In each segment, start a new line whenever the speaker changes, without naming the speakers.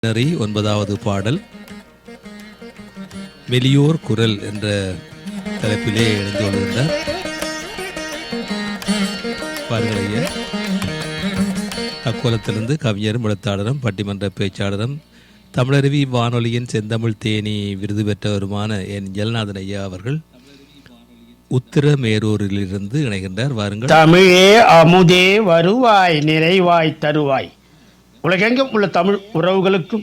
நெறி 9வது பாடல் வெளியோர் குரல் என்ற தலைப்பிலே இணைந்து கொண்டிருந்தார். பாருங்களைய அக்கோலத்திலிருந்து கவிஞரும் எழுத்தாளரும் பட்டிமன்ற பேச்சாளரும் தமிழருவி வானொலியின் செந்தமிழ் தேனி விருது பெற்றவருமான என் ஜெகநாதன் ஐயா அவர்கள் உத்திரமேரூரிலிருந்து இணைகின்றார். வாருங்கள்.
தமிழே அமுதே வருவாய் நிறைவாய் தருவாய். உலகெங்கும் உள்ள தமிழ் உறவுகளுக்கும்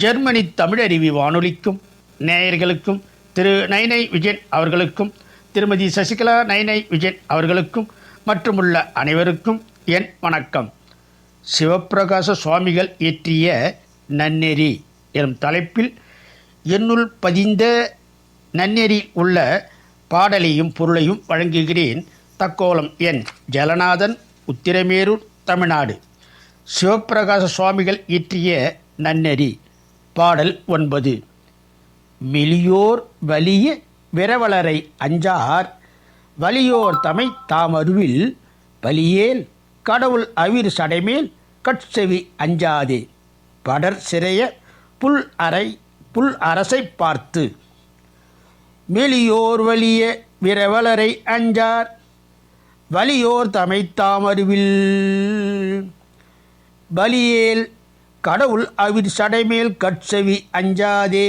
ஜெர்மனி தமிழருவி வானொலிக்கும் நேயர்களுக்கும் திரு நைனை விஜயன் அவர்களுக்கும் திருமதி சசிகலா நைனை விஜயன் அவர்களுக்கும் மற்றும் உள்ள அனைவருக்கும் என் வணக்கம். சிவப்பிரகாச சுவாமிகள் இயற்றிய நன்னெறி எனும் தலைப்பில் என்னுள் பதிந்த நன்னெறி உள்ள பாடலையும் பொருளையும் வழங்குகிறேன். தக்கோலம் என் ஜெகநாதன், உத்திரமேரூர், தமிழ்நாடு. சிவப்பிரகாச சுவாமிகள் இயற்றிய நன்னெறி பாடல் 9. மெலியோர் வலிய விரவலரை அஞ்சார் வலியோர் தமை தாமருவில் வலியேல் கடவுள் அவிர் சடைமேல் கட்செவி அஞ்சாதே படர் சிறைய புல் அரசை பார்த்து. மெலியோர் வலிய விரவலரை அஞ்சார் வலியோர் தமை தாமருவில் பலியேல் கடவுள் அவிர் சடைமேல் கட்செவி அஞ்சாதே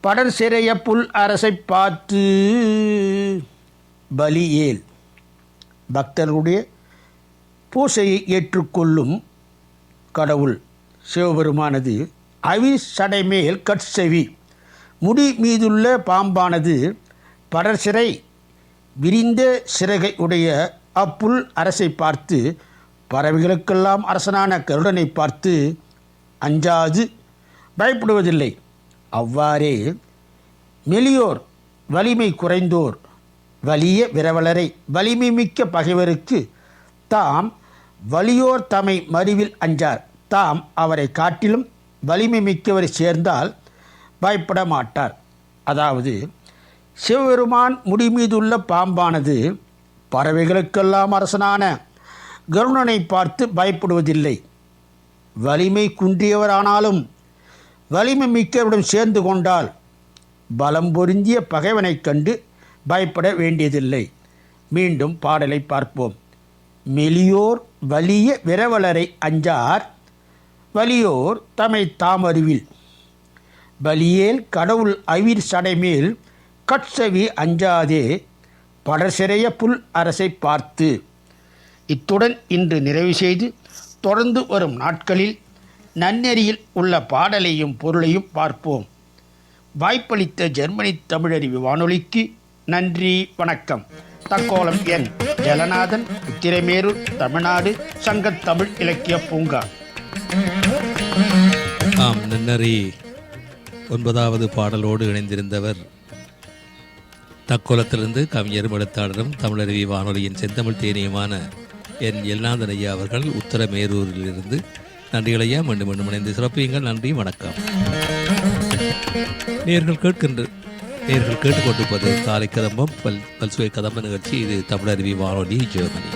படர் சிறைய புல் அரசை பார்த்து. பலியேல் பக்தர்களுடைய பூசையை ஏற்றுக்கொள்ளும் கடவுள் சிவபெருமானது அவிர் சடைமேல் கட்செவி முடி மீதுள்ள பாம்பானது படர் சிறை விரிந்த சிறகை உடைய அப்புல் அரசை பார்த்து, பறவைகளுக்கெல்லாம் அரசனான கருடனை பார்த்து அஞ்சாது பயப்படுவதில்லை. அவ்வாறே மெலியோர் வலிமை குறைந்தோர் வலிய விரவலரை வலிமை மிக்க பகைவருக்கு தாம் வலியோர் தமை மறிவில் அஞ்சார். தாம் அவரை காட்டிலும் வலிமை மிக்கவரை சேர்ந்தால் பயப்பட மாட்டார். அதாவது சிவபெருமான் முடிமீதுள்ள பாம்பானது பறவைகளுக்கெல்லாம் அரசனான கருடனை பார்த்து பயப்படுவதில்லை. வலிமை குன்றியவரானாலும் வலிமை மிக்கவருடன் சேர்ந்து கொண்டால் பலம் பொருந்திய பகைவனைக் கண்டு பயப்பட வேண்டியதில்லை. மீண்டும் பாடலை பார்ப்போம். மெலியோர் வலிய விரவலரை அஞ்சார் வலியோர் தமை தாமருவில் பலியேல் கடவுள் அவிர் சடைமேல் கட்செவி அஞ்சாதே படர் சிறைய புல் அரசை பார்த்து. இத்துடன் இன்று நிறைவு செய்து தொடர்ந்து வரும் நாட்களில் நன்னெறியில் உள்ள பாடலையும் பொருளையும் பார்ப்போம். வாய்ப்பளித்த ஜெர்மனி தமிழருவி வானொலிக்கு நன்றி, வணக்கம். தக்கோலம் என் ஜெகநாதன், உத்திரமேரூர், தமிழ்நாடு, சங்கத்தமிழ் இலக்கிய பூங்கா.
ஆம், நன்னெறி 9வது பாடலோடு இணைந்திருந்தவர் தக்கோலத்திலிருந்து கவிஞரும் எழுத்தாளரும் தமிழருவி வானொலியின் செந்தமிழ் தேனியுமான என் ஜெகநாதன் ஐயா அவர்கள் உத்திரமேரூரிலிருந்து. நன்றிகளையா மீண்டும் மீண்டும் இணைந்து சிறப்பியுங்கள். நன்றி, வணக்கம். நேர்கள் கேட்டுக்கொண்டிருப்பது காலை கதம்பம் பல்சுவை கதம்ப நிகழ்ச்சி. இது தமிழருவி வானொலி, ஜெர்மனி.